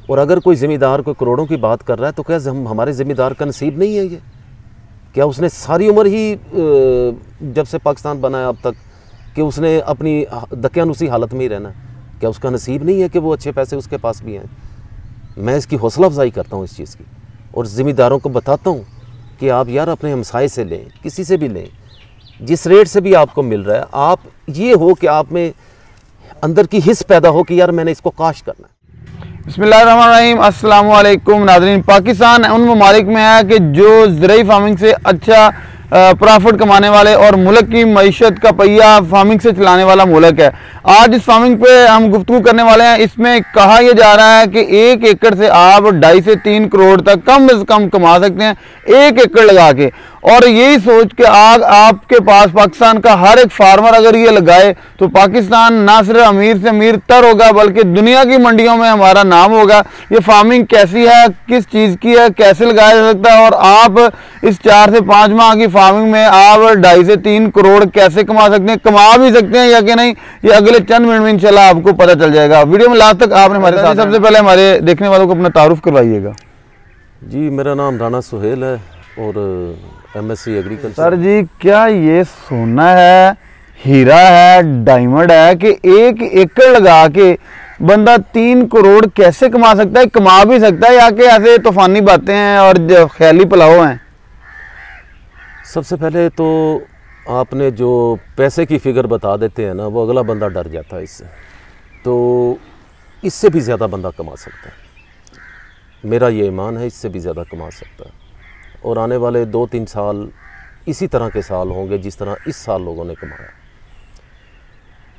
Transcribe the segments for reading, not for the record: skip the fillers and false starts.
और अगर कोई ज़मींदार कोई करोड़ों की बात कर रहा है तो क्या हमारे ज़मींदार का नसीब नहीं है ये? क्या उसने सारी उम्र ही जब से पाकिस्तान बना है अब तक कि उसने अपनी दकियानुसी हालत में ही रहना? क्या उसका नसीब नहीं है कि वो अच्छे पैसे उसके पास भी हैं? मैं इसकी हौसला अफजाई करता हूँ इस चीज़ की, और ज़मींदारों को बताता हूँ कि आप यार अपने हमसाये से लें, किसी से भी लें, जिस रेट से भी आपको मिल रहा है, आप ये हो कि आप में अंदर की हिस्स पैदा हो कि यार मैंने इसको काश्त करना है। बिस्मिल्लाहिर्रहमानिर्रहीम, अस्सलाम वालेकुम नाज़रीन। पाकिस्तान उन ममालिक में है कि जो ज़राई फार्मिंग से अच्छा प्रॉफिट कमाने वाले और मुल्क की मईशत का पहिया फार्मिंग से चलाने वाला मुल्क है। आज इस फार्मिंग पे हम गुफ्तगू करने वाले हैं। इसमें कहा यह जा रहा है कि 1 एकड़ से आप 2.5 से 3 करोड़ तक कम से कम कमा सकते हैं 1 एकड़ लगा के। और यही सोच के आज आपके पास पाकिस्तान का हर एक फार्मर अगर ये लगाए तो पाकिस्तान ना सिर्फ अमीर से अमीर तर होगा बल्कि दुनिया की मंडियों में हमारा नाम होगा। ये फार्मिंग कैसी है, किस चीज़ की है, कैसे लगाया जा सकता है, और आप इस 4 से 5 माह की फार्मिंग में आप 2.5 से 3 करोड़ कैसे कमा सकते हैं, कमा भी सकते हैं या कि नहीं, ये अगले चंद मिनट में इंशाल्लाह आपको पता चल जाएगा। वीडियो में लास्ट तक आपने हमारे साथ। सबसे पहले हमारे देखने वालों को अपना तारुफ करवाइएगा। जी, मेरा नाम राना सुहेल है और MSc एग्रीकल्चर। सर जी, क्या ये सोना है, हीरा है, डायमंड है कि 1 एकड़ लगा के बंदा 3 करोड़ कैसे कमा सकता है? कमा भी सकता है या कि ऐसे तूफानी बातें हैं और ख्याली पुलाव हैं? सबसे पहले तो आपने जो पैसे की फिगर बता देते हैं ना, वो अगला बंदा डर जाता है इससे। तो इससे भी ज़्यादा बंदा कमा सकता है, मेरा ये ईमान है, इससे भी ज़्यादा कमा सकता है। और आने वाले 2-3 साल इसी तरह के साल होंगे जिस तरह इस साल लोगों ने कमाया।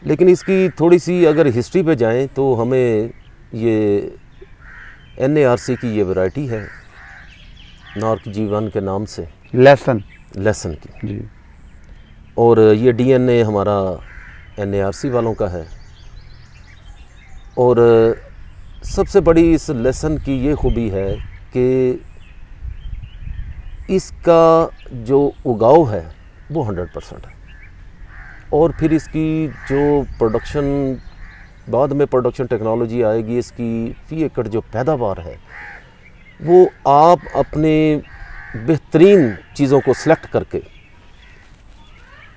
लेकिन इसकी थोड़ी सी अगर हिस्ट्री पे जाएं तो हमें ये NARC की ये वैरायटी है, नॉर्क G1 के नाम से, लेसन की जी। और ये DNA हमारा NARC वालों का है। और सबसे बड़ी इस लेसन की ये खूबी है कि इसका जो उगाव है वो 100% है, और फिर इसकी जो प्रोडक्शन बाद में प्रोडक्शन टेक्नोलॉजी आएगी, इसकी फी एकड़ जो पैदावार है वो आप अपने बेहतरीन चीज़ों को सिलेक्ट करके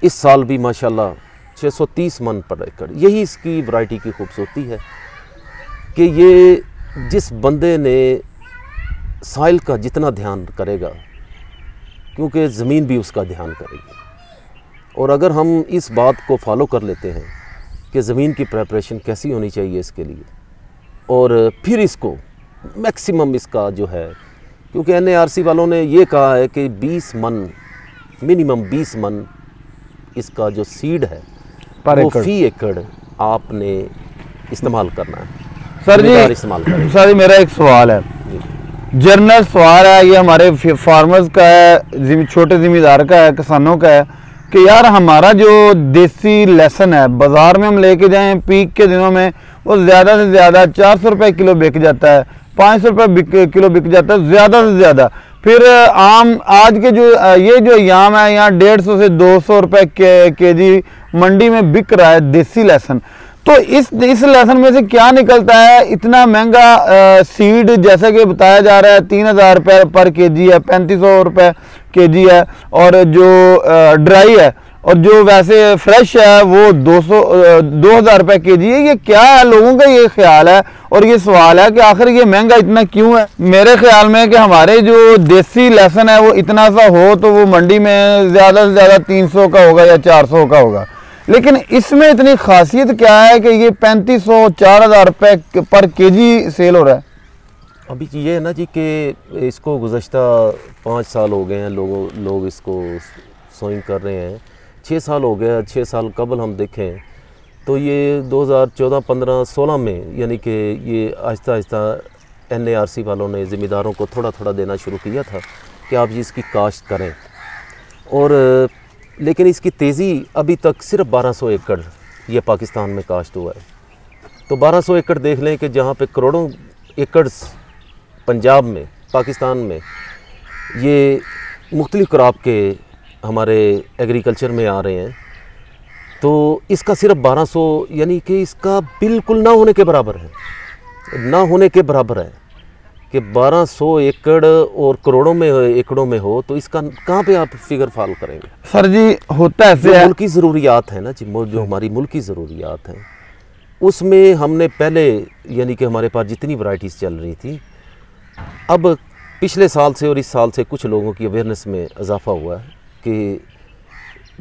इस साल भी माशाल्लाह 630 मन पर एकड़, यही इसकी वैरायटी की खूबसूरती है कि ये जिस बंदे ने साइल का जितना ध्यान करेगा, क्योंकि ज़मीन भी उसका ध्यान करेगी, और अगर हम इस बात को फॉलो कर लेते हैं कि ज़मीन की प्रेपरेशन कैसी होनी चाहिए इसके लिए, और फिर इसको मैक्सिमम इसका जो है, क्योंकि NARC वालों ने ये कहा है कि 20 मन मिनिमम 20 मन इसका जो सीड है वो फी एकड़ आपने इस्तेमाल करना है। सर जी, मेरा एक सवाल है, जनरल सवाल है, ये हमारे फार्मर्स का है, छोटे ज़मींदार का है, किसानों का है कि यार हमारा जो देसी लहसुन है बाज़ार में हम लेके जाएं पीक के दिनों में वो ज़्यादा से ज़्यादा 400 रुपये किलो बिक जाता है, 500 रुपये किलो बिक जाता है ज़्यादा से ज़्यादा। फिर आम आज के जो ये जो याम है यहाँ 150 से 200 रुपये के जी मंडी में बिक रहा है देसी लहसुन। तो इस लहसुन में से क्या निकलता है? इतना महंगा सीड जैसा कि बताया जा रहा है 3000 रुपये पर केजी है, 3500 रुपये केजी है, और जो ड्राई है और जो वैसे फ्रेश है वो 2000 रुपये केजी है। ये क्या है? लोगों का ये ख्याल है और ये सवाल है कि आखिर ये महंगा इतना क्यों है? मेरे ख्याल में कि हमारे जो देसी लहसुन है वो इतना सा हो तो वो मंडी में ज़्यादा से ज़्यादा 300 का होगा या 400 का होगा, लेकिन इसमें इतनी खासियत क्या है कि ये 3500-4000 रुपये पर केजी सेल हो रहा है? अभी ये है ना जी कि इसको गुज़श्ता 5 साल हो गए हैं, लोग इसको सोइंग कर रहे हैं। 6 साल हो गया, 6 साल कबल हम देखें तो ये 2014, 15, 16 में यानी कि ये आहिस्ता आहिस्ता NARC वालों ने ज़मींदारों को थोड़ा थोड़ा देना शुरू किया था कि आप जी इसकी काश्त करें, और लेकिन इसकी तेज़ी अभी तक सिर्फ 1200 एकड़ ये पाकिस्तान में काश्त हुआ है। तो 1200 एकड़ देख लें कि जहाँ पे करोड़ों एकड़ पंजाब में, पाकिस्तान में ये मुख्तलिफ़ क्रॉप के हमारे एग्रीकल्चर में आ रहे हैं, तो इसका सिर्फ 1200 यानी कि इसका बिल्कुल ना होने के बराबर है। ना होने के बराबर है कि 1200 एकड़ और करोड़ों में एकड़ों में हो, तो इसका कहाँ पे आप फिगर फॉल करेंगे? सर जी होता ऐसे है, मुल्क की ज़रूरियात है ना जी, जो हमारी मुल्क की ज़रूरियात हैं उसमें हमने पहले यानी कि हमारे पास जितनी वैरायटीज़ चल रही थी, अब पिछले साल से और इस साल से कुछ लोगों की अवेयरनेस में इजाफा हुआ है कि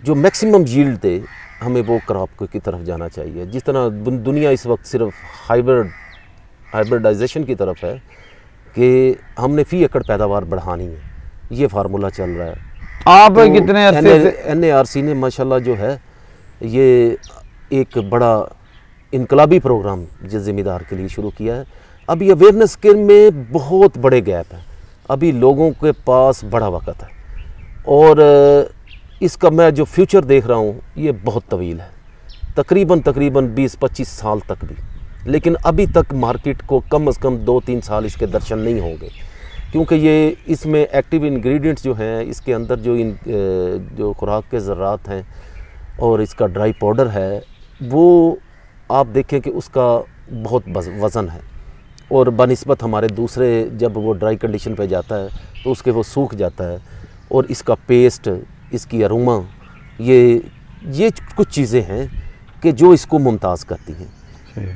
जो मैक्सिमम यील्ड दे हमें वो क्रॉप की तरफ जाना चाहिए। जिस तरह दुनिया इस वक्त सिर्फ हाइब्रिडाइजेशन की तरफ है कि हमने फी एकड़ पैदावार बढ़ानी है, ये फार्मूला चल रहा है। आप तो कितने अरसे से NARC ने माशाल्लाह जो है ये एक बड़ा इनकलाबी प्रोग्राम जिस ज़िम्मेदार के लिए शुरू किया है। अभी अवेयरनेस के में बहुत बड़े गैप हैं, अभी लोगों के पास बड़ा वक़्त है और इसका मैं जो फ्यूचर देख रहा हूँ ये बहुत तवील है, तकरीबन 20-25 साल तक भी। लेकिन अभी तक मार्केट को कम से कम 2-3 साल इसके दर्शन नहीं होंगे, क्योंकि ये इसमें एक्टिव इंग्रेडिएंट्स जो हैं इसके अंदर जो खुराक के ज़रात हैं और इसका ड्राई पाउडर है, वो आप देखें कि उसका बहुत वज़न है और बनिस्बत हमारे दूसरे जब वो ड्राई कंडीशन पे जाता है तो उसके वो सूख जाता है। और इसका पेस्ट, इसकी अरोमा, ये कुछ चीज़ें हैं कि जो इसको मुमताज़ करती हैं।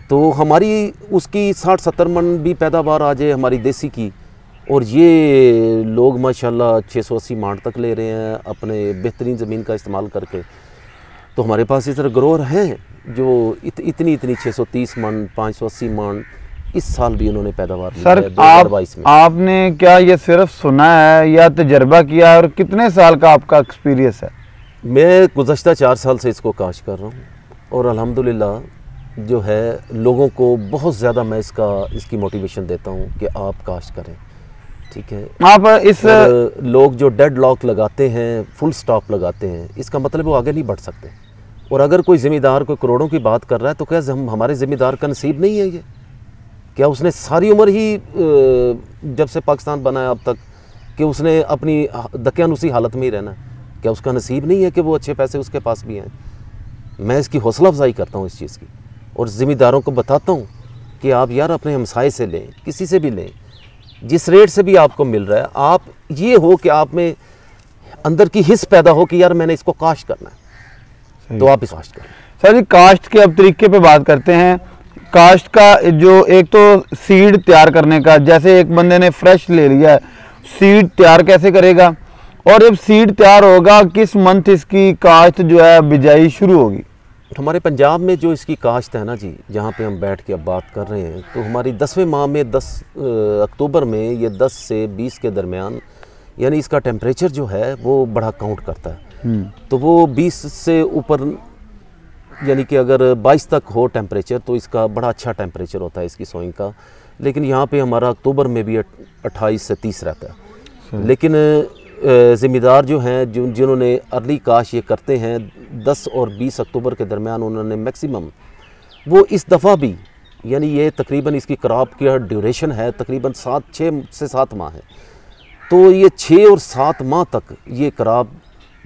तो हमारी उसकी 60-70 मन भी पैदावार आ जाए हमारी देसी की, और ये लोग माशाल्लाह 680 मान तक ले रहे हैं अपने बेहतरीन ज़मीन का इस्तेमाल करके। तो हमारे पास इस तरह ग्रोअर हैं जो इतनी 630 मन, 580 मन इस साल भी उन्होंने पैदावार ली सर है 2022 में। आपने क्या ये सिर्फ सुना है या तजर्बा किया है, और कितने साल का आपका एक्सपीरियंस है? मैं गुज़श्ता 4 साल से इसको काश्त कर रहा हूँ और अल्हम्दुलिल्लाह जो है लोगों को बहुत ज़्यादा मैं इसकी मोटिवेशन देता हूँ कि आप काश्त करें। ठीक है, आप इस लोग जो डेड लॉक लगाते हैं, फुल स्टॉप लगाते हैं, इसका मतलब वो आगे नहीं बढ़ सकते। और अगर कोई ज़िम्मेदार कोई करोड़ों की बात कर रहा है तो क्या हमारे ज़िम्मेदार का नसीब नहीं है ये? क्या उसने सारी उम्र ही जब से पाकिस्तान बना है अब तक कि उसने अपनी दकियानुसी हालत में ही रहना? क्या उसका नसीब नहीं है कि वो अच्छे पैसे उसके पास भी हैं? मैं इसकी हौसला अफजाई करता हूँ इस चीज़ की, और ज़िम्मेदारों को बताता हूँ कि आप यार अपने हमसाये से लें, किसी से भी लें, जिस रेट से भी आपको मिल रहा है, आप ये हो कि आप में अंदर की हिस्स पैदा हो कि यार मैंने इसको काश्त करना है, तो आप इस काश्त करें। सर जी काश्त के अब तरीके पे बात करते हैं। काश्त का जो एक तो सीड तैयार करने का, जैसे एक बंदे ने फ्रेश ले लिया है, सीड तैयार कैसे करेगा, और जब सीड तैयार होगा किस मंथ इसकी काश्त जो है बिजाई शुरू होगी? हमारे पंजाब में जो इसकी काश्त है ना जी, जहाँ पे हम बैठ के अब बात कर रहे हैं, तो हमारी 10वें माह में 10 अक्टूबर में ये 10 से 20 के दरमियान, यानी इसका टेम्परेचर जो है वो बड़ा काउंट करता है। तो वो 20 से ऊपर यानी कि अगर 22 तक हो टेम्परेचर तो इसका बड़ा अच्छा टेम्परेचर होता है इसकी सोइंग का। लेकिन यहाँ पे हमारा अक्टूबर में भी 28 से 30 रहता है। लेकिन ज़िम्मेदार जो हैं जिन्होंने अर्ली काश ये करते हैं 10 और 20 अक्टूबर के दरमियान, उन्होंने मैक्सिमम वो इस दफ़ा भी, यानी ये तकरीबन इसकी क्रॉप की ड्यूरेशन है तकरीबन 6 से 7 माह है, तो ये 6 और 7 माह तक ये क्रॉप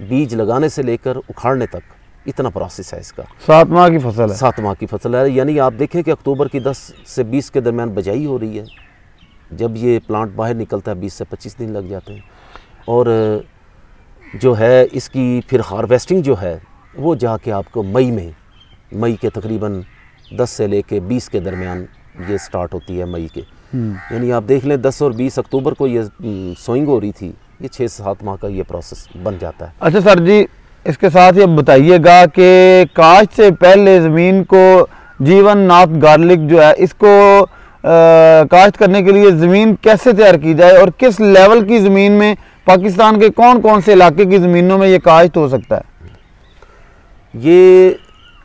बीज लगाने से लेकर उखाड़ने तक इतना प्रोसेस है इसका। 7 माह की फसल है। 7 माह की फसल है, यानी आप देखें कि अक्टूबर की 10 से 20 के दरमियान बजाई हो रही है, जब ये प्लांट बाहर निकलता है 20 से 25 दिन लग जाते हैं। और जो है इसकी फिर हार्वेस्टिंग जो है वो जाके आपको मई के तकरीबन 10 से लेके 20 के दरमियान ये स्टार्ट होती है मई के। यानी आप देख लें 10 और 20 अक्टूबर को ये सोइंग हो रही थी, ये 6 से 7 माह का ये प्रोसेस बन जाता है। अच्छा सर जी, इसके साथ ये बताइएगा कि काश्त से पहले ज़मीन को जीवन नाथ गार्लिक जो है इसको काश्त करने के लिए ज़मीन कैसे तैयार की जाए, और किस लेवल की ज़मीन में, पाकिस्तान के कौन कौन से इलाके की ज़मीनों में ये काश्त हो सकता है? ये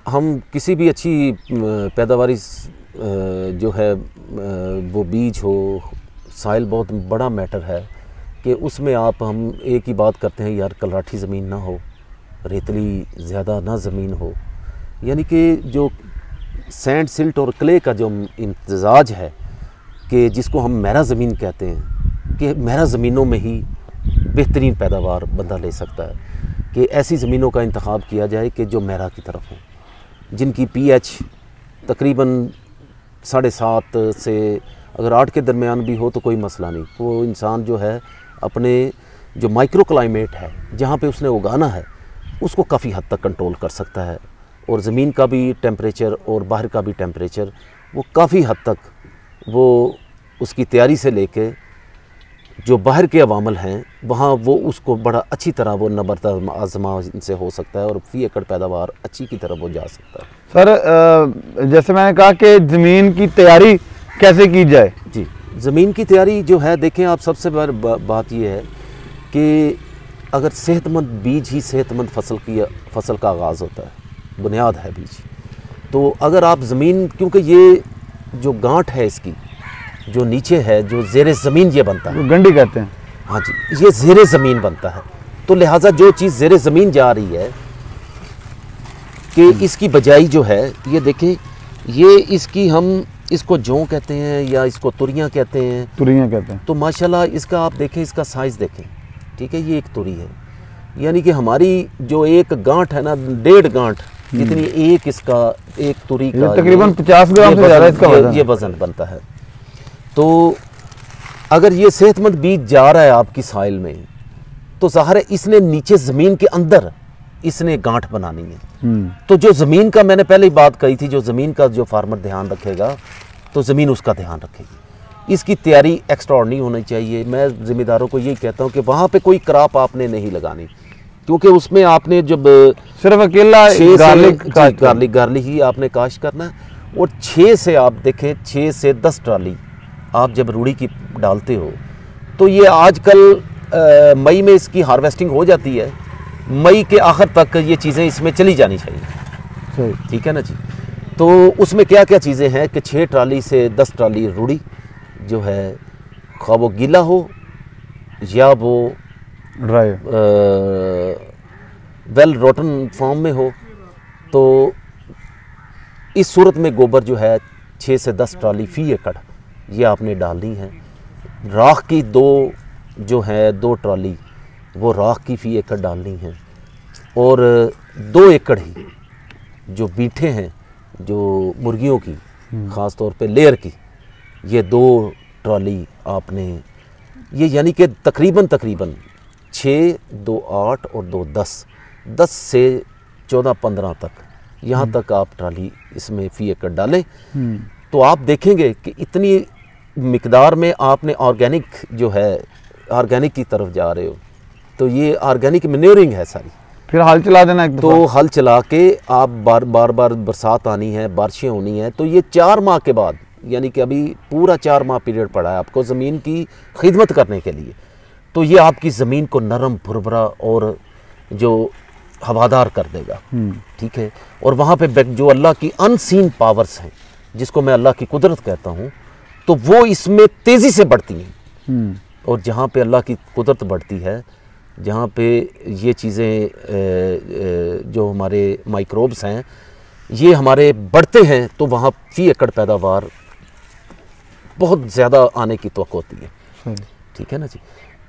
हम किसी भी अच्छी पैदावारी जो है वो बीज हो, साइल बहुत बड़ा मैटर है कि उसमें हम एक ही बात करते हैं यार कलराठी ज़मीन ना हो, रेतली ज़्यादा ना ज़मीन हो, यानी कि जो सैंड सिल्ट और क्ले का जो इम्तजाज है कि जिसको हम महरा ज़मीन कहते हैं, कि महरा ज़मीनों में ही बेहतरीन पैदावार बंदा ले सकता है, कि ऐसी ज़मीनों का इंतखाब किया जाए कि जो महरा की तरफ हो, जिनकी pH तकरीबन 7:30 से अगर 8 के दरमियान भी हो तो कोई मसला नहीं। वो इंसान जो है अपने जो माइक्रो क्लाइमेट है जहाँ पे उसने उगाना है उसको काफ़ी हद तक कंट्रोल कर सकता है, और ज़मीन का भी टेम्परेचर और बाहर का भी टेम्परेचर वो काफ़ी हद तक वो उसकी तैयारी से लेके जो बाहर के अवामल हैं वहाँ वो उसको बड़ा अच्छी तरह वो नबरत आजमा से हो सकता है और फ़ी एकड़ पैदावार अच्छी की तरफ वो जा सकता है। सर जैसे मैंने कहा कि ज़मीन की तैयारी कैसे की जाए? जी, ज़मीन की तैयारी जो है देखें आप, सबसे बड़ी बात ये है कि अगर सेहतमंद बीज ही सेहतमंद फसल का आगाज़ होता है, बुनियाद है बीज। तो अगर आप ज़मीन, क्योंकि ये जो गांठ है इसकी जो नीचे है, जो ज़ेरे ज़मीन ये बनता है, गंडी कहते हैं। हाँ जी, ये ज़ेरे ज़मीन बनता है। तो लिहाजा जो चीज़ ज़ेरे ज़मीन जा रही है कि इसकी बजाई जो है ये देखें, ये इसकी हम इसको जौ कहते हैं या इसको तुरियाँ कहते हैं। तुरियाँ कहते हैं। तो माशाल्लाह इसका आप देखें, इसका साइज़ देखें, ठीक है, ये एक तुरी है, यानी कि हमारी जो एक गांठ है ना, 1.5 गांठ जितनी एक इसका एक तुरी का तकरीबन 50 ग्राम से ज़्यादा इसका ये वज़न बनता है। तो अगर ये सेहतमंद बीज जा रहा है आपकी साइल में तो ज़ाहिर है इसने नीचे ज़मीन के अंदर इसने गांठ बनानी है। तो जो ज़मीन का मैंने पहले ही बात कही थी, जो ज़मीन का जो फार्मर ध्यान रखेगा तो ज़मीन उसका ध्यान रखेगी। इसकी तैयारी एक्स्ट्राऑर्डिनरी होनी चाहिए। मैं ज़िम्मेदारों को यही कहता हूँ कि वहाँ पे कोई क्रॉप आपने नहीं लगानी, क्योंकि उसमें आपने जब सिर्फ अकेला गार्लिक ही आपने काश्त करना है। और 6 से आप देखें 6 से 10 ट्राली आप जब रूढ़ी की डालते हो तो ये आजकल मई में इसकी हार्वेस्टिंग हो जाती है, मई के आखिर तक ये चीज़ें इसमें चली जानी चाहिए, ठीक है ना जी। तो उसमें क्या क्या चीज़ें हैं कि 6 ट्राली से 10 ट्राली रूढ़ी जो है, खा वो गीला हो या वो ड्राई वेल रोटन फॉर्म में हो, तो इस सूरत में गोबर जो है 6 से 10 ट्राली फ़ी एकड़ ये आपने डालनी है। राख की 2 ट्राली वो राख की फ़ी एकड़ डालनी है, और 2 एकड़ ही जो बीठे हैं जो मुर्गियों की ख़ास तौर पे लेयर की, ये 2 ट्राली आपने, ये यानी कि तकरीबन 6, 2, 8 और 2, 10 से 14-15 तक, यहाँ तक आप ट्राली इसमें फ़ी एकड़ डालें। तो आप देखेंगे कि इतनी मिकदार में आपने ऑर्गेनिक जो है, ऑर्गेनिक की तरफ जा रहे हो, तो ये ऑर्गेनिक मैन्योरिंग है सारी। फिर हल चला देना एक तो हल चला के आप बार बार बरसात आनी है, बारिशें होनी है, तो ये 4 माह के बाद, यानी कि अभी पूरा 4 माह पीरियड पड़ा है आपको ज़मीन की खिदमत करने के लिए। तो ये आपकी ज़मीन को नरम भुरभुरा और जो हवादार कर देगा, ठीक है। और वहाँ पे जो अल्लाह की अनसीन पावर्स हैं, जिसको मैं अल्लाह की कुदरत कहता हूँ, तो वो इसमें तेज़ी से बढ़ती हैं। और जहाँ पे अल्लाह की कुदरत बढ़ती है, जहाँ पे ये चीज़ें जो हमारे माइक्रोब्स हैं ये हमारे बढ़ते हैं, तो वहाँ फ़ी एकड़ पैदावार बहुत ज़्यादा आने की तवक्को होती है, ठीक है ना जी।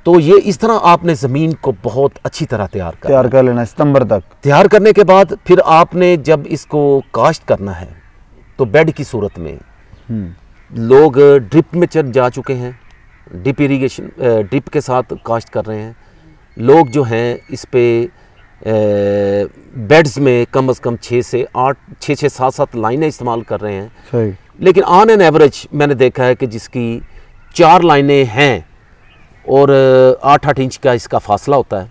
तो ये इस तरह आपने ज़मीन को बहुत अच्छी तरह तैयार कर लेना, सितंबर तक तैयार करने के बाद फिर आपने जब इसको काश्त करना है तो बेड की सूरत में लोग ड्रिप में जा चुके हैं, ड्रिप इरीगेशन, ड्रिप के साथ काश्त कर रहे हैं। लोग जो हैं इस पे बेड्स में कम से कम 6 से 7 लाइनें इस्तेमाल कर रहे हैं। सही। लेकिन ऑन एन एवरेज मैंने देखा है कि जिसकी 4 लाइनें हैं और 8-8 इंच का इसका फासला होता है।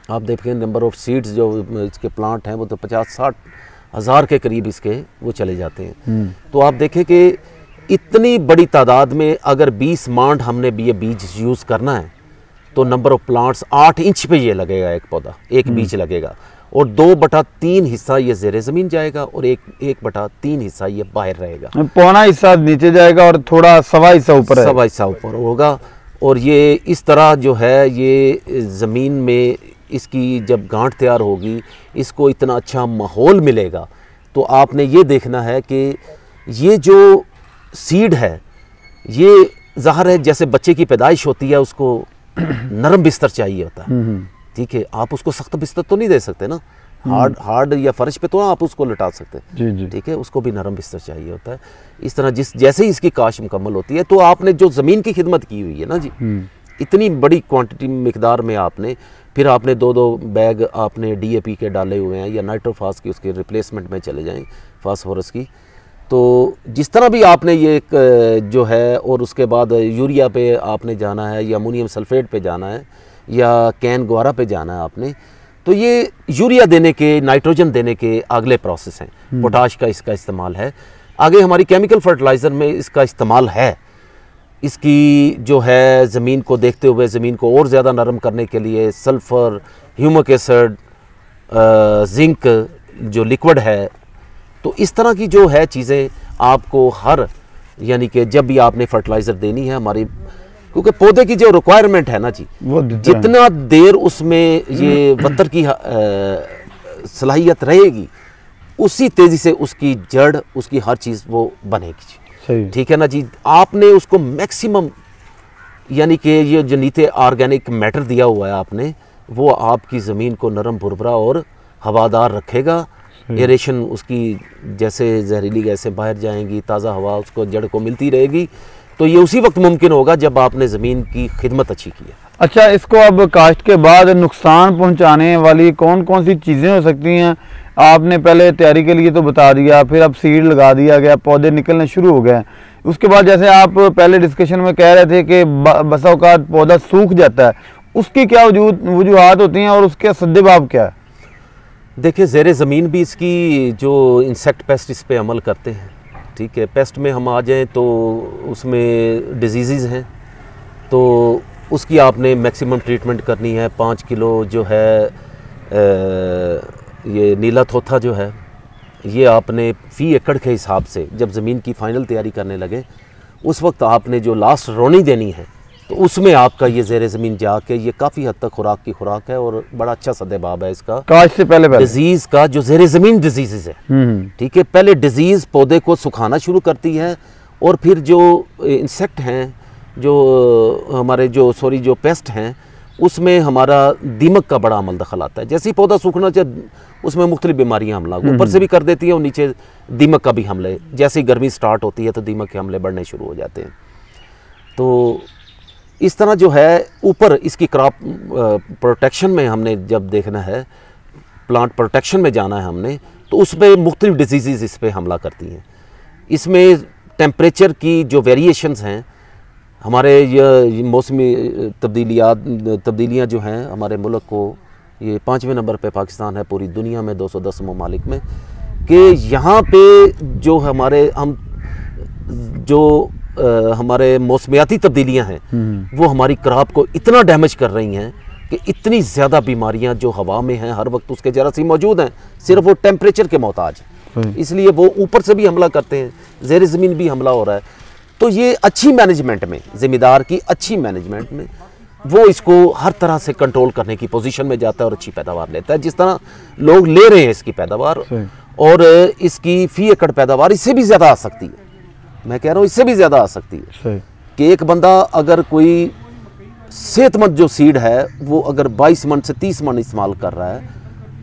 आप देखें नंबर ऑफ सीड्स जो इसके प्लांट हैं वो तो 50-60 हज़ार के करीब इसके वो चले जाते हैं। तो आप देखें कि इतनी बड़ी तादाद में अगर 20 मांड हमने ये बीज यूज़ करना है तो नंबर ऑफ प्लांट्स 8 इंच पे ये लगेगा, एक पौधा, एक बीज लगेगा, और 2/3 हिस्सा ये ज़ेरे ज़मीन जाएगा और 1/3 हिस्सा ये बाहर रहेगा। पौना हिस्सा नीचे जाएगा और थोड़ा सवा हिस्सा ऊपर होगा। और ये इस तरह जो है ये ज़मीन में इसकी जब गांठ तैयार होगी, इसको इतना अच्छा माहौल मिलेगा। तो आपने ये देखना है कि ये जो सीड है ये ज़ाहिर है जैसे बच्चे की पैदाइश होती है उसको नरम बिस्तर चाहिए होता है, ठीक है। आप उसको सख्त बिस्तर तो नहीं दे सकते ना, हार्ड या फर्श पे तो आप उसको लटा सकते हैं। जी जी। ठीक है, उसको भी नरम बिस्तर चाहिए होता है। इस तरह जैसे ही इसकी काश मुकम्मल होती है तो आपने जो ज़मीन की खिदमत की हुई है ना जी, इतनी बड़ी क्वांटिटी मिकदार में आपने फिर आपने 2-2 बैग आपने DAP के डाले हुए हैं या नाइट्रोफास की उसके रिप्लेसमेंट में चले जाएं, फास्फोरस की। तो जिस तरह भी आपने ये एक जो है, और उसके बाद यूरिया पे आपने जाना है या अमोनियम सल्फेट पे जाना है या कैन ग्वारा पे जाना है आपने, तो ये यूरिया देने के, नाइट्रोजन देने के अगले प्रोसेस हैं। पोटाश का इसका इस्तेमाल है, आगे हमारी केमिकल फर्टिलाइज़र में इसका इस्तेमाल है। इसकी जो है ज़मीन को देखते हुए, ज़मीन को और ज़्यादा नरम करने के लिए सल्फ़र, ह्यूमिक एसिड, जिंक जो लिक्विड है, तो इस तरह की जो है चीज़ें आपको हर, यानी कि जब भी आपने फर्टिलाइज़र देनी है हमारी, क्योंकि पौधे की जो रिक्वायरमेंट है ना जी, जितना देर उसमें ये वत्तर की सलाहियत रहेगी, उसी तेज़ी से उसकी जड़, उसकी हर चीज़ वो बनेगी जी। ठीक है ना जी। आपने उसको मैक्सिमम, यानी कि ये जो नीचे ऑर्गेनिक मैटर दिया हुआ है आपने, वो आपकी ज़मीन को नरम भुरभुरा और हवादार रखेगा। एरेशन उसकी, जैसे जहरीली गैसें बाहर जाएंगी, ताज़ा हवा उसको जड़ को मिलती रहेगी, तो ये उसी वक्त मुमकिन होगा जब आपने ज़मीन की खिदमत अच्छी की है। अच्छा, इसको अब काश्त के बाद नुकसान पहुंचाने वाली कौन कौन सी चीज़ें हो सकती हैं? आपने पहले तैयारी के लिए तो बता दिया, फिर अब सीड लगा दिया गया, पौधे निकलने शुरू हो गए, उसके बाद जैसे आप पहले डिस्कशन में कह रहे थे कि बसा औकात पौधा सूख जाता है, उसकी क्या वजूहात होती हैं और उसके सद्देबाब क्या है? देखिए, ज़ेरे ज़मीन भी इसकी जो इंसेक्ट पेस्ट इस पे अमल करते हैं। ठीक है, पेस्ट में हम आ जाएं तो उसमें डिजीज़ हैं, तो उसकी आपने मैक्सिमम ट्रीटमेंट करनी है। 5 किलो जो है ये नीला थोथा जो है, ये आपने फ़ी एकड़ के हिसाब से जब ज़मीन की फ़ाइनल तैयारी करने लगे, उस वक्त आपने जो लास्ट रोनी देनी है, तो उसमें आपका ये ज़ेरे ज़मीन जाके ये काफ़ी हद तक खुराक की खुराक है और बड़ा अच्छा सद्देबाब है इसका। काश से पहले डिजीज़ का जो ज़ेरे ज़मीन डिजीज़ है, ठीक है, पहले डिजीज़ पौधे को सुखाना शुरू करती है, और फिर जो इंसेक्ट हैं, जो हमारे जो पेस्ट हैं, उसमें हमारा दीमक का बड़ा अमल दखल आता है। जैसे ही पौधा सूखना चाहिए, उसमें मुख्तलिफ बीमारियां हमला ऊपर से भी कर देती हैं और नीचे दीमक का भी हमले, जैसे ही गर्मी स्टार्ट होती है तो दीमक के हमले बढ़ने शुरू हो जाते हैं। तो इस तरह जो है ऊपर इसकी क्रॉप प्रोटेक्शन में हमने जब देखना है, प्लांट प्रोटेक्शन में जाना है हमने, तो उसमें मुख्तलिफ डिजीज़ इस पर हमला करती हैं। इसमें टेम्परेचर की जो वेरिएशंस हैं, हमारे ये मौसमी तब्दीलियाँ जो हैं हमारे मुल्क को, ये 5वें नंबर पे पाकिस्तान है पूरी दुनिया में 210 ममालिक में, कि यहाँ पे जो हमारे मौसमियाती तब्दीलियाँ हैं, वो हमारी क्रॉप को इतना डैमेज कर रही हैं कि इतनी ज़्यादा बीमारियाँ जो हवा में हैं हर वक्त उसके जरासीम मौजूद हैं, सिर्फ वो टेम्परेचर के मोहताज हैं, इसलिए वो ऊपर से भी हमला करते हैं, ज़ेर ज़मीन भी हमला हो रहा है। तो ये अच्छी मैनेजमेंट में, ज़िम्मेदार की अच्छी मैनेजमेंट में, वो इसको हर तरह से कंट्रोल करने की पोजीशन में जाता है और अच्छी पैदावार लेता है। जिस तरह लोग ले रहे हैं इसकी पैदावार, और इसकी फ़ी एकड़ पैदावार इससे भी ज़्यादा आ सकती है। मैं कह रहा हूँ इससे भी ज़्यादा आ सकती है कि एक बंदा अगर कोई सेहतमंद जो सीड है वो अगर 22 मन से 30 मन इस्तेमाल कर रहा है,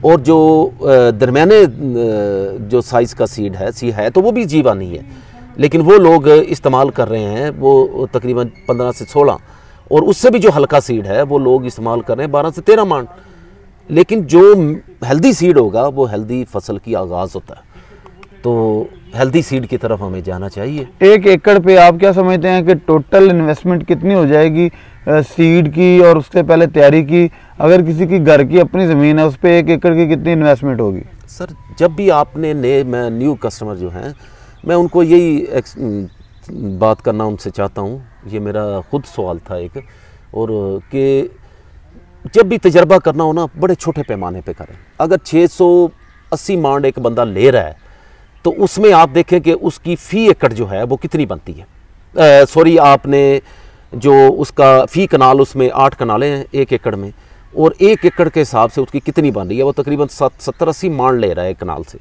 और जो दरमियाने जो साइज़ का सीड है तो वो भी जीवा नहीं है, लेकिन वो लोग इस्तेमाल कर रहे हैं वो तकरीबन 15 से 16, और उससे भी जो हल्का सीड है वो लोग इस्तेमाल कर रहे हैं 12 से 13 मान। लेकिन जो हेल्दी सीड होगा वो हेल्दी फसल की आगाज़ होता है, तो हेल्दी सीड की तरफ हमें जाना चाहिए। 1 एकड़ पे आप क्या समझते हैं कि टोटल इन्वेस्टमेंट कितनी हो जाएगी सीड की और उससे पहले तैयारी की? अगर किसी की घर की अपनी ज़मीन है, उस पर 1 एकड़ की कितनी इन्वेस्टमेंट होगी? सर, जब भी आपने मैं न्यू कस्टमर जो हैं, मैं उनको यही बात करना उनसे चाहता हूँ, ये मेरा ख़ुद सवाल था एक, और कि जब भी तजर्बा करना हो ना, बड़े छोटे पैमाने पे करें। अगर 680 मांड एक बंदा ले रहा है, तो उसमें आप देखें कि उसकी फ़ी एकड़ जो है वो कितनी बनती है। सॉरी, आपने जो उसका फ़ी कनाल, उसमें 8 कनालें हैं 1 एकड़ में, और 1 एकड़ के हिसाब से उसकी कितनी बन रही है, वो तकरीबन 70-80 मांड ले रहा है एक कनाल से।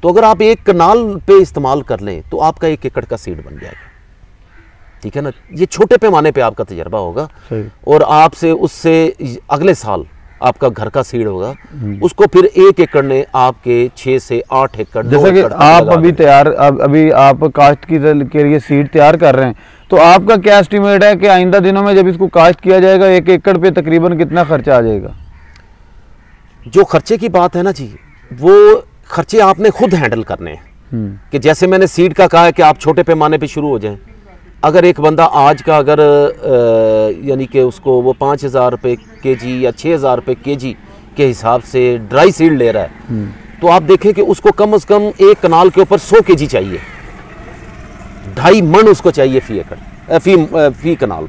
तो अगर आप 1 कनाल पे इस्तेमाल कर लें तो आपका 1 एकड़ का सीड बन जाएगा। ठीक है ना, ये छोटे पैमाने पे आपका तजर्बा होगा, और आपसे उससे अगले साल आपका घर का सीड होगा, उसको फिर 1 एकड़ में आपके 6 से 8 एकड़, जैसे कि आप अभी अभी आप कास्ट के लिए सीड तैयार कर रहे हैं, तो आपका क्या एस्टिमेट है कि आइंदा दिनों में जब इसको कास्ट किया जाएगा 1 एकड़ पे तकरीबन कितना खर्चा आ जाएगा? जो खर्चे की बात है ना जी, वो खर्चे आपने खुद हैंडल करने हैं। कि जैसे मैंने सीड का कहा है कि आप छोटे पैमाने पे शुरू हो जाएं। अगर एक बंदा आज का अगर यानी कि उसको वो 5,000 रुपये kg या 6,000 रुपये kg के हिसाब से ड्राई सीड ले रहा है, तो आप देखें कि उसको कम से कम एक कनाल के ऊपर 100 kg चाहिए, 2.5 मन उसको चाहिए फी एकड़ फी कनाल।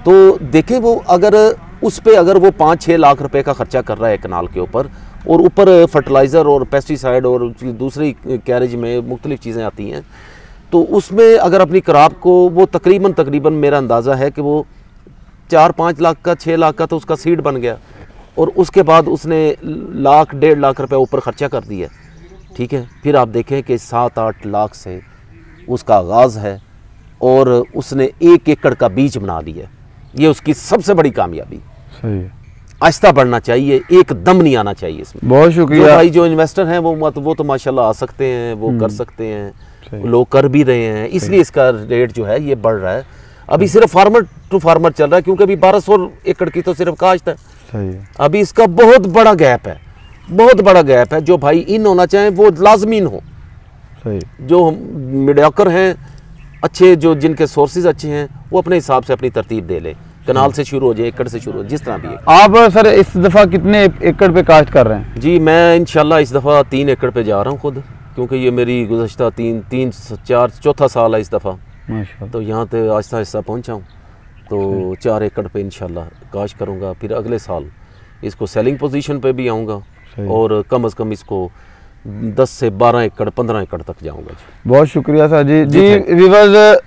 तो देखें वो अगर उस पे अगर वो 5-6 लाख रुपए का खर्चा कर रहा है कनाल के ऊपर, और ऊपर फर्टिलाइज़र और पेस्टिसाइड और दूसरी कैरेज में मुख्तलिफ चीज़ें आती हैं, तो उसमें अगर अपनी क्रॉप को वो तकरीबन मेरा अंदाज़ा है कि वो 4-5 लाख का 6 लाख का तो उसका सीड बन गया, और उसके बाद उसने 1-1.5 लाख रुपए ऊपर ख़र्चा कर दिया। ठीक है, फिर आप देखें कि 7-8 लाख से उसका आगाज़ है और उसने 1 एकड़ का बीज बना लिया। ये उसकी सबसे बड़ी कामयाबी। सही है, आहिस्ता बढ़ना चाहिए, एकदम नहीं आना चाहिए इसमें। बहुत शुक्रिया भाई, जो इन्वेस्टर हैं वो तो माशाल्लाह आ सकते हैं, वो कर सकते हैं, लोग कर भी रहे हैं, इसलिए इसका रेट जो है ये बढ़ रहा है। अभी सिर्फ फार्मर टू फार्मर चल रहा है, क्योंकि अभी 1200 एकड़ की तो सिर्फ काश्त है। सही है, अभी इसका बहुत बड़ा गैप है, बहुत बड़ा गैप है। जो भाई इन होना चाहें वो लाजमीन हो। सही, जो मीडियोकर हैं, अच्छे जो जिनके सोर्सेज अच्छे हैं, वो अपने हिसाब से अपनी तरतीब दे ले, कनाल से शुरू हो जाए, एकड़ से शुरू हो, जिस तरह भी है। आप सर इस दफ़ा कितने एकड़ पे काश्त कर रहे हैं? जी मैं इंशाल्लाह इस दफ़ा 3 एकड़ पे जा रहा हूँ खुद, क्योंकि ये मेरी गुज़श्ता 3-4 चौथा साल है इस दफ़ा। तो यहाँ पे आहिस्ता आहिस्ता पहुँचा हूँ, तो 4 एकड़ पे इंशाल्लाह काश्त करूँगा। फिर अगले साल इसको सेलिंग पोजीशन पे भी आऊँगा, और कम से कम इसको 10 से 12 एकड़ 15 एकड़ तक जाऊँगा। बहुत शुक्रिया सर जी। व्यूअर्स,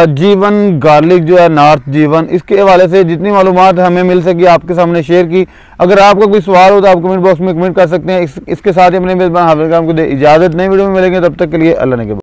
जीवन गार्लिक जो है नॉर्थ जीवन, इसके हवाले से जितनी मालूमात हमें मिल सकी आपके सामने शेयर की। अगर आपका कोई सवाल हो तो आप कमेंट बॉक्स में कमेंट कर सकते हैं। इसके साथ ही अपने मेज़बान हाफिज़ खान को इजाज़त, नई वीडियो में मिलेंगे, तब तक के लिए अल्लाह ने के।